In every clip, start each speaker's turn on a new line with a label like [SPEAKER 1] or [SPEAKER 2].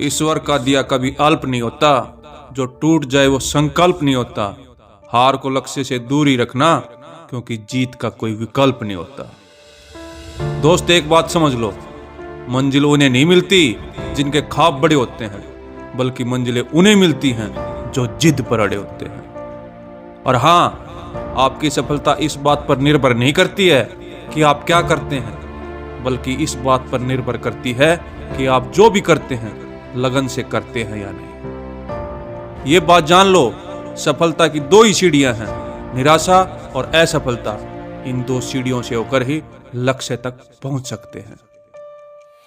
[SPEAKER 1] ईश्वर का दिया कभी अल्प नहीं होता, जो टूट जाए वो संकल्प नहीं होता। हार को लक्ष्य से दूर ही रखना, क्योंकि जीत का कोई विकल्प नहीं होता। दोस्त एक बात समझ लो, मंजिल उन्हें नहीं मिलती जिनके ख्वाब बड़े होते हैं, बल्कि मंजिलें उन्हें मिलती हैं जो जिद पर अड़े होते हैं। और हाँ, आपकी सफलता इस बात पर निर्भर नहीं करती है कि आप क्या करते हैं, बल्कि इस बात पर निर्भर करती है कि आप जो भी करते हैं लगन से करते हैं या नहीं। ये बात जान लो, सफलता की दो ही सीढ़ियां हैं, निराशा और असफलता। इन दो सीढ़ियों से होकर ही लक्ष्य तक पहुंच सकते हैं।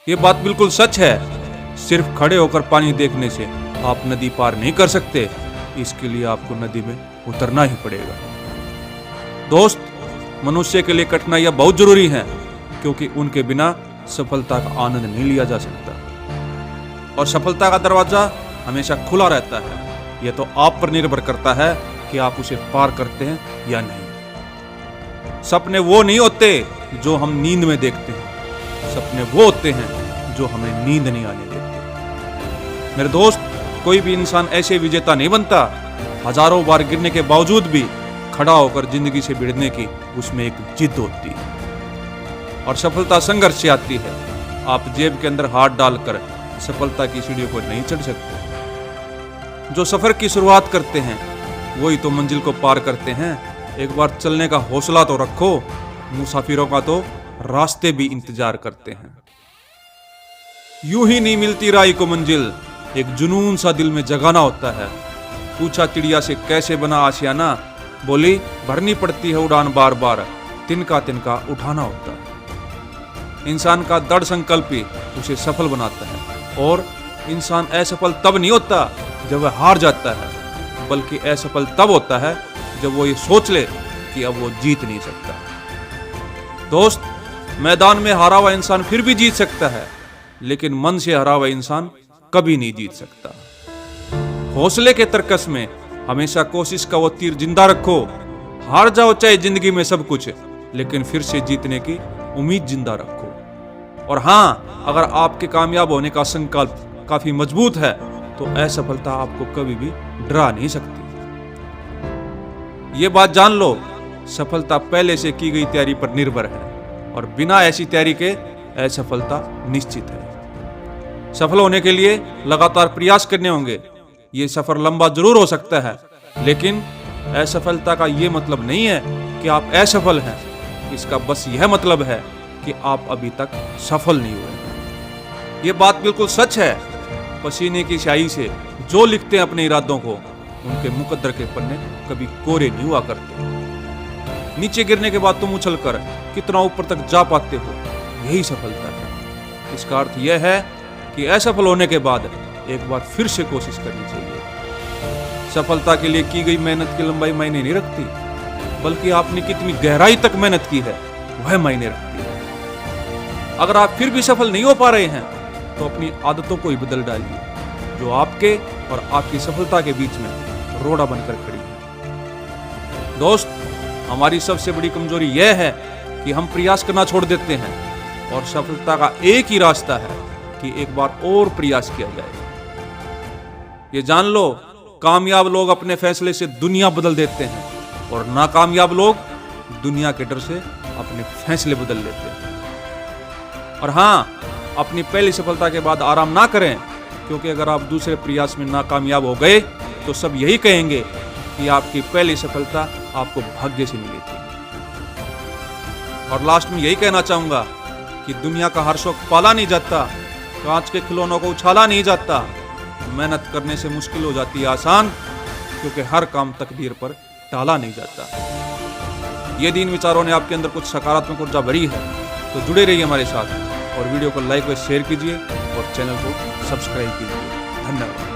[SPEAKER 1] ये बात बिल्कुल सच है। सिर्फ खड़े होकर पानी देखने से आप नदी पार नहीं कर सकते, इसके लिए आपको नदी में उतरना ही पड़ेगा। दोस्त, मनुष्य के लिए कठिनाइयां बहुत जरूरी हैं, क्योंकि उनके बिना सफलता का आनंद नहीं लिया जा सकता। और सफलता का दरवाजा हमेशा खुला रहता है। यह तो आप पर निर्भर करता है कि आप उसे पार करते हैं या नहीं। सपने वो नहीं होते जो हम नींद में देखते हैं, सपने वो होते हैं जो हमें नींद नहीं आने देते। मेरे दोस्त, कोई भी इंसान ऐसे विजेता नहीं बनता। हजारों बार गिरने के बावजूद भी खड़ा होकर जिंदगी से भिड़ने की उसमें एक जिद होती है। और सफलता संघर्ष से आती है। आप जेब के अंदर हाथ डालकर सफलता की सीढ़ियों को नहीं चढ़ सकते। जो सफर की शुरुआत करते हैं वही तो मंजिल को पार करते हैं। एक बार चलने का हौसला तो रखो, मुसाफिरों का तो रास्ते भी इंतजार करते हैं। यूं ही नहीं मिलती राही को मंजिल, एक जुनून सा दिल में जगाना होता है। पूछा चिड़िया से कैसे बना आशियाना, बोली भरनी पड़ती है उड़ान बार बार, तिनका तिनका उठाना होता है। इंसान का दृढ़ संकल्प ही उसे सफल बनाता है। और इंसान असफल तब नहीं होता जब वह हार जाता है, बल्कि असफल तब होता है जब वो ये सोच ले कि अब वो जीत नहीं सकता। दोस्त, मैदान में हारा हुआ इंसान फिर भी जीत सकता है, लेकिन मन से हारा हुआ इंसान कभी नहीं जीत सकता। हौसले के तर्कस में हमेशा कोशिश का वो तीर जिंदा रखो। हार जाओ चाहे जिंदगी में सब कुछ, लेकिन फिर से जीतने की उम्मीद जिंदा रखो। और हाँ, अगर आपके कामयाब होने का संकल्प काफी मजबूत है तो असफलता आपको कभी भी डरा नहीं सकती। ये बात जान लो, सफलता पहले से की गई तैयारी पर निर्भर है, और बिना ऐसी तैयारी के असफलता निश्चित है। सफल होने के लिए लगातार प्रयास करने होंगे। ये सफर लंबा जरूर हो सकता है, लेकिन असफलता का ये मतलब नहीं है कि आप असफल हैं। इसका बस यह मतलब है कि आप अभी तक सफल नहीं हुए। ये बात बिल्कुल सच है। पसीने की स्याही से जो लिखते हैं अपने इरादों को, उनके मुकद्दर के पन्ने कभी कोरे नहीं हुआ करते। नीचे गिरने के बाद तुम उछलकर कितना ऊपर तक जा पाते हो, यही सफलता है। इसका अर्थ यह है कि असफल होने के बाद एक बार फिर से कोशिश करनी चाहिए। सफलता के लिए की गई मेहनत की लंबाई मायने नहीं रखती, बल्कि आपने कितनी गहराई तक मेहनत की है वह मायने रखती है। अगर आप फिर भी सफल नहीं हो पा रहे हैं तो अपनी आदतों को ही बदल डालिए, जो आपके और आपकी सफलता के बीच में रोड़ा बनकर खड़ी है। दोस्त, हमारी सबसे बड़ी कमजोरी यह है कि हम प्रयास करना छोड़ देते हैं, और सफलता का एक ही रास्ता है कि एक बार और प्रयास किया जाए। ये जान लो, कामयाब लोग अपने फैसले से दुनिया बदल देते हैं, और नाकामयाब लोग दुनिया के डर से अपने फैसले बदल लेते हैं। और हाँ, अपनी पहली सफलता के बाद आराम ना करें, क्योंकि अगर आप दूसरे प्रयास में नाकामयाब हो गए तो सब यही कहेंगे कि आपकी पहली सफलता आपको भाग्य से मिली थी। और लास्ट में यही कहना चाहूंगा कि दुनिया का हर शौक पाला नहीं जाता, कांच के खिलौनों को उछाला नहीं जाता। मेहनत करने से मुश्किल हो जाती है आसान, क्योंकि हर काम तकदीर पर टाला नहीं जाता। यदि इन विचारों ने आपके अंदर कुछ सकारात्मक ऊर्जा भरी है तो जुड़े रहिए हमारे साथ, और वीडियो को लाइक व शेयर कीजिए, और चैनल को सब्सक्राइब कीजिए। धन्यवाद।